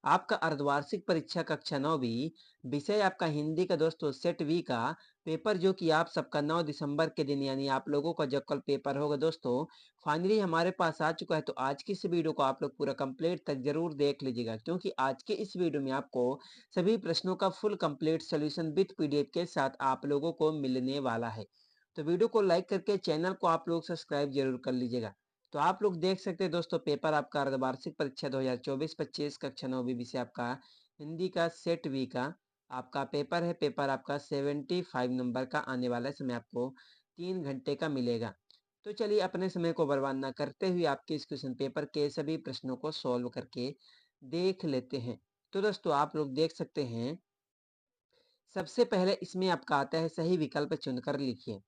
आपका अर्धवार्षिक परीक्षा कक्षा 9वीं विषय आपका हिंदी का दोस्तों सेट वी का पेपर जो कि आप सबका 9 दिसंबर के दिन यानी आप लोगों का जब कल पेपर होगा दोस्तों फाइनली हमारे पास आ चुका है। तो आज की इस वीडियो को आप लोग पूरा कंप्लीट तक जरूर देख लीजिएगा, क्योंकि आज के इस वीडियो में आपको सभी प्रश्नों का full complete solution with PDF के साथ आप लोगों को मिलने वाला है। तो वीडियो को लाइक करके चैनल को आप लोग सब्सक्राइब जरूर कर लीजिएगा। तो आप लोग देख सकते हैं दोस्तों पेपर आपका अर्धवार्षिक परीक्षा 2024-25 कक्षा 9वीं विषय आपका हिंदी का सेट वी का आपका पेपर है। पेपर आपका 75 नंबर का आने वाला है। समय आपको 3 घंटे का मिलेगा। तो चलिए अपने समय को बर्बाद ना करते हुए आपके इस क्वेश्चन पेपर के सभी प्रश्नों को सॉल्व करके देख लेते हैं। तो दोस्तों आप लोग देख सकते हैं सबसे पहले इसमें आपका आता है सही विकल्प चुनकर लिखिए,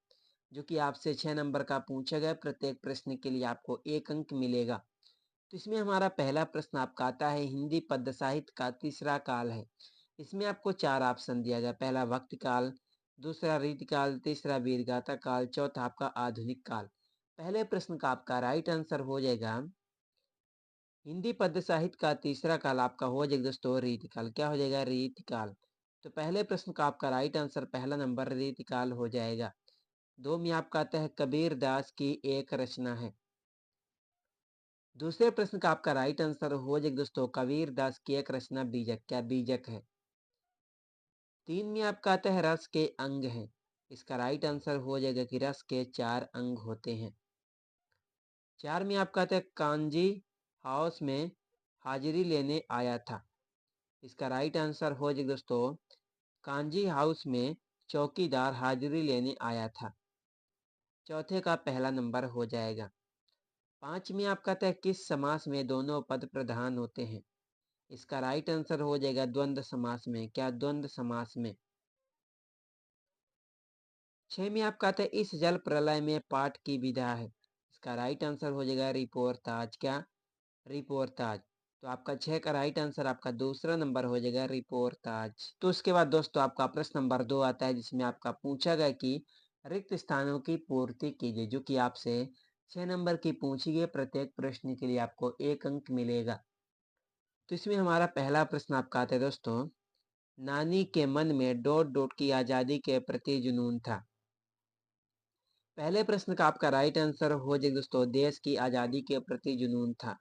जो कि आपसे 6 नंबर का पूछा गया। प्रत्येक प्रश्न के लिए आपको 1 अंक मिलेगा। तो इसमें हमारा पहला प्रश्न आपका आता है हिंदी पद्य साहित्य का तीसरा काल है। इसमें आपको 4 ऑप्शन दिया गया। पहला वक्त काल, दूसरा रीतिकाल, तीसरा वीरगाथा काल, चौथा आपका आधुनिक काल। पहले प्रश्न का आपका राइट आंसर हो जाएगा हिंदी पद्य साहित्य का तीसरा काल आपका हो जाएगा दोस्तों रीतिकाल। क्या हो जाएगा? रीतिकाल। तो पहले प्रश्न का आपका राइट आंसर पहला नंबर रीतिकाल हो जाएगा। 2 में आपका आता है कबीर दास की एक रचना है। दूसरे प्रश्न का आपका राइट आंसर हो जाएगा दोस्तों कबीर दास की एक रचना बीजक। क्या बीजक है? 3 में आपका आता है रस के अंग है। इसका राइट आंसर हो जाएगा कि रस के 4 अंग होते हैं। 4 में आपका आता है कांजी हाउस में हाजिरी लेने आया था। इसका राइट आंसर हो जाएगा दोस्तों कांजी हाउस में चौकीदार हाजिरी लेने आया था। चौथे का पहला नंबर हो जाएगा। 5 में आपका आता है किस समास में दोनों पद प्रधान होते हैं। इसका राइट आंसर हो जाएगा द्वंद्व समास में। क्या? द्वंद्व समास में। 6 में आपका आता है इस जल प्रलय में पाठ की विधा है। इसका राइट आंसर हो जाएगा रिपोर्ताज। क्या? रिपोर्ताज। तो आपका 6 का राइट आंसर आपका दूसरा नंबर हो जाएगा रिपोर्ताज। तो उसके बाद दोस्तों आपका प्रश्न नंबर 2 आता है, जिसमें आपका पूछा गया कि रिक्त स्थानों की पूर्ति कीजिए, जो कि आपसे 6 नंबर की पूछी गई। प्रत्येक प्रश्न के लिए आपको 1 अंक मिलेगा। तो इसमें हमारा पहला प्रश्न आपका आता है दोस्तों नानी के मन में डॉट डॉट की आजादी के प्रति जुनून था। पहले प्रश्न का आपका राइट आंसर हो जाएगा दोस्तों देश की आजादी के प्रति जुनून था।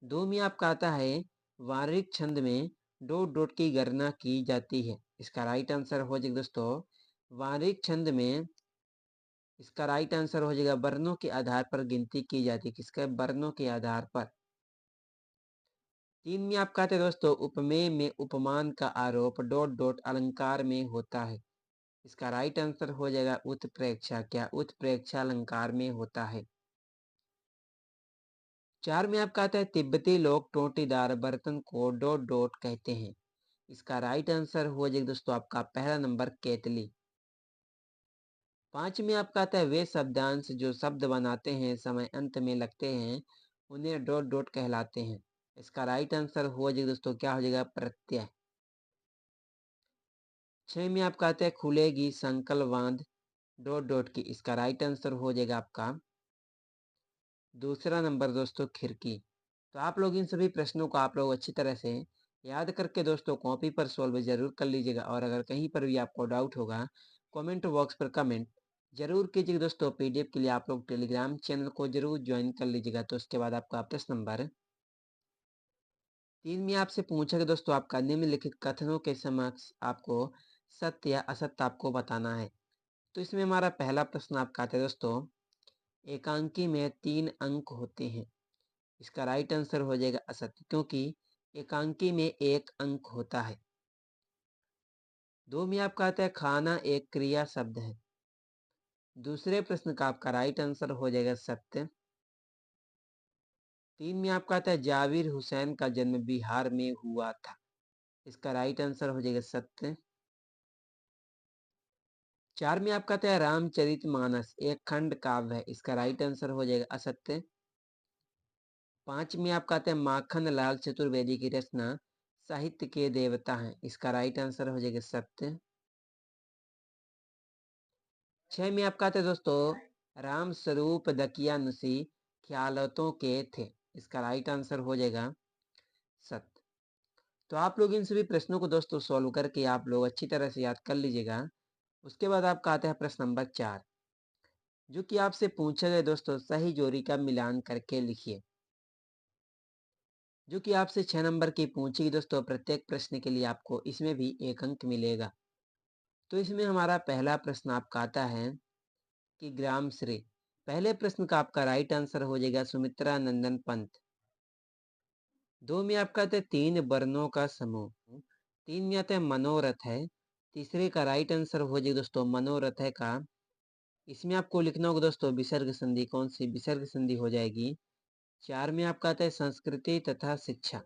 2 में आपका आता है वार्षिक छंद में डॉट डॉट की गणना की जाती है। इसका राइट आंसर हो जाएगा दोस्तों वार्षिक छंद में इसका राइट आंसर हो जाएगा वर्णों के आधार पर गिनती की जाती है। किसके? वर्णों के आधार पर। 3 में आपका आता है दोस्तों उपमेय में उपमान का आरोप डॉट डॉट अलंकार में होता है। इसका राइट आंसर हो जाएगा उत्प्रेक्षा। क्या? उत्प्रेक्षा अलंकार में होता है। 4 में आपका आता है तिब्बती लोग टोटीदार बर्तन को डॉट डॉट कहते हैं। इसका राइट आंसर हो जाएगा दोस्तों आपका पहला नंबर केतली। 5 में आपका आता है वे शब्दांश जो शब्द बनाते हैं समय अंत में लगते हैं उन्हें डॉट डॉट कहलाते हैं। इसका राइट आंसर हो जाएगा दोस्तों क्या हो जाएगा? प्रत्यय। 6 में आपका आता है खुलेगी संकल बांध डॉट डॉट की। इसका राइट आंसर हो जाएगा आपका दूसरा नंबर दोस्तों खिड़की। तो आप लोग इन सभी प्रश्नों को आप लोग अच्छी तरह से याद करके दोस्तों कॉपी पर सॉल्व जरूर कर लीजिएगा। और अगर कहीं पर भी आपको डाउट होगा कमेंट बॉक्स पर कमेंट जरूर कीजिएगा दोस्तों। पीडीएफ के लिए आप लोग टेलीग्राम चैनल को जरूर ज्वाइन कर लीजिएगा। तो उसके बाद आपका प्रश्न नंबर 3 में आपसे पूछेगा दोस्तों आपका निम्नलिखित कथनों के समक्ष आपको सत्य या असत्य आपको बताना है। तो इसमें हमारा पहला प्रश्न आपका आता है दोस्तों एकांकी में 3 अंक होते हैं। इसका राइट आंसर हो जाएगा असत्य, क्योंकि एकांकी में 1 अंक होता है। 2 में आपका आता है खाना एक क्रिया शब्द है। दूसरे प्रश्न का आपका राइट आंसर हो जाएगा सत्य। 3 में आपका आता है जाविर हुसैन का जन्म बिहार में हुआ था। इसका राइट आंसर हो जाएगा सत्य। 4 में आपका आता है रामचरितमानस एक खंड काव्य है। इसका राइट आंसर हो जाएगा असत्य। 5 में आपका आता है माखन लाल चतुर्वेदी की रचना साहित्य के देवता हैं। इसका राइट आंसर हो जाएगा सत्य। 6 में आपका आता है दोस्तों राम स्वरूप दकियानुसी ख्यालतों के थे। इसका राइट आंसर हो जाएगा सत्य। तो आप लोग इन सभी प्रश्नों को दोस्तों सॉल्व करके आप लोग अच्छी तरह से याद कर लीजिएगा। उसके बाद आपका आता है प्रश्न नंबर 4, जो कि आपसे पूछा गया दोस्तों, सही जोड़ी का मिलान करके लिखिए। जो कि आपसे 6 नंबर की पूछेगी दोस्तों। प्रत्येक प्रश्न के लिए आपको इसमें भी 1 अंक मिलेगा। तो इसमें हमारा पहला प्रश्न आपका आता है कि ग्राम श्री। पहले प्रश्न का आपका राइट आंसर हो जाएगा सुमित्रा नंदन पंत। 2 में आपका आता है 3 वर्णों का समूह। 3 में आता है मनोरथ है। तीसरे का राइट आंसर हो जाएगा दोस्तों मनोरथ है का। इसमें आपको लिखना होगा दोस्तों विसर्ग संधि। कौन सी विसर्ग संधि हो जाएगी? 4 में आपका आता है संस्कृति तथा शिक्षा।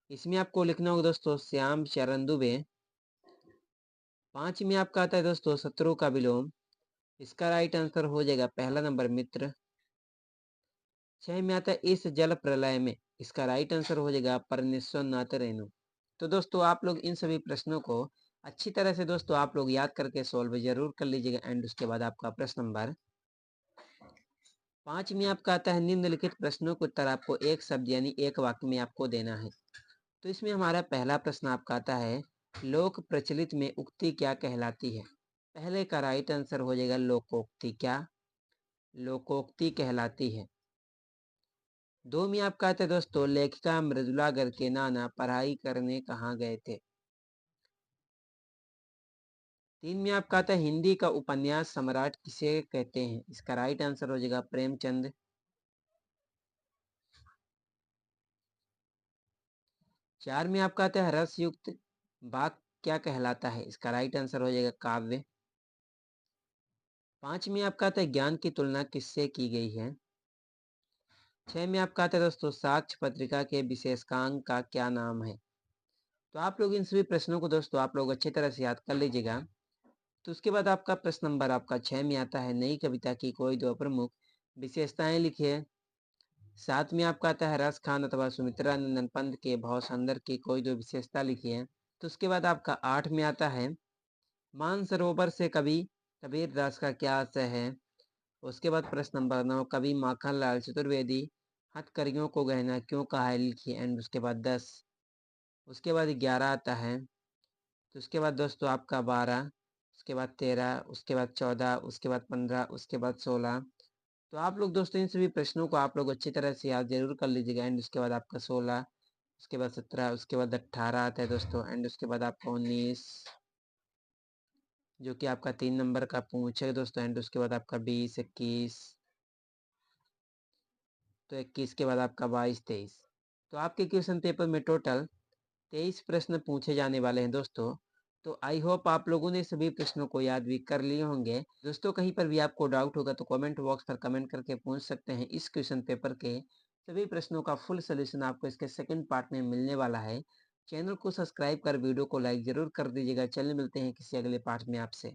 इसमें आपको लिखना होगा दोस्तों श्याम चरण दुबे। 5 में आपका आता है दोस्तों शत्रु का विलोम। इसका राइट आंसर हो जाएगा पहला नंबर मित्र। 6 में आता है इस जल प्रलय में। इसका राइट आंसर हो जाएगा परमेश्वरनाथ रेणु। तो दोस्तों आप लोग इन सभी प्रश्नों को अच्छी तरह से दोस्तों आप लोग याद करके सॉल्व जरूर कर लीजिएगा। एंड उसके बाद आपका प्रश्न नंबर 5 में आपका आता है निम्नलिखित प्रश्नों के उत्तर आपको एक शब्द यानी एक वाक्य में आपको देना है। तो इसमें हमारा पहला प्रश्न आपका आता है लोक प्रचलित में उक्ति क्या कहलाती है? पहले का राइट आंसर हो जाएगा लोकोक्ति। क्या? लोकोक्ति कहलाती है। 2 में आपका आता है दोस्तों लेखिका मृदुला गर्ग के नाना पढ़ाई करने कहाँ गए थे? 3 में आपका आता है हिंदी का उपन्यास सम्राट किसे कहते हैं? इसका राइट आंसर हो जाएगा प्रेमचंद। 4 में आपका आता है रस युक्त वाक्य क्या कहलाता है? इसका राइट आंसर हो जाएगा काव्य। 5 में आपका आता है ज्ञान की तुलना किससे की गई है? 6 में आपका आता है दोस्तों साक्ष्य पत्रिका के विशेषकांक का क्या नाम है? तो आप लोग इन सभी प्रश्नों को दोस्तों आप लोग अच्छी तरह से याद कर लीजिएगा। तो उसके बाद आपका प्रश्न नंबर आपका 6 में आता है नई कविता की कोई 2 प्रमुख विशेषताएं लिखिए। 7 में आपका आता है रस खान अथवा सुमित्रा नंदन पंत के भावसंदर्भ की कोई 2 विशेषता लिखिए। तो उसके बाद आपका 8 में आता है मानसरोवर से कवि कबीर दास का क्या आशय है? उसके बाद प्रश्न नंबर 9 कवि माखनलाल चतुर्वेदी हथकड़ियों को गहना क्यों कहा है? लिखिए। एंड उसके बाद 10। उसके बाद 11 आता है। तो उसके बाद दोस्तों आपका 12, उसके बाद 13, उसके बाद 14, उसके बाद 15, उसके बाद 16। तो आप लोग दोस्तों इन सभी प्रश्नों को आप लोग अच्छी तरह से याद जरूर कर लीजिएगा। एंड उसके बाद आपका 16, उसके बाद 17, उसके बाद 18 आता है दोस्तों। एंड उसके बाद आपका 19, जो कि आपका 3 नंबर का पूछेगा दोस्तों। एंड उसके बाद आपका 20, 21। तो 21 के बाद आपका 22, 23। तो आपके क्वेश्चन पेपर में टोटल 23 प्रश्न पूछे जाने वाले हैं दोस्तों। तो आई होप आप लोगों ने सभी प्रश्नों को याद भी कर लिए होंगे। दोस्तों कहीं पर भी आपको डाउट होगा तो कमेंट बॉक्स पर कमेंट करके पूछ सकते हैं। इस क्वेश्चन पेपर के सभी प्रश्नों का फुल सोल्यूशन आपको इसके सेकंड पार्ट में मिलने वाला है। चैनल को सब्सक्राइब कर वीडियो को लाइक जरूर कर दीजिएगा। चलिए मिलते हैं किसी अगले पार्ट में आपसे।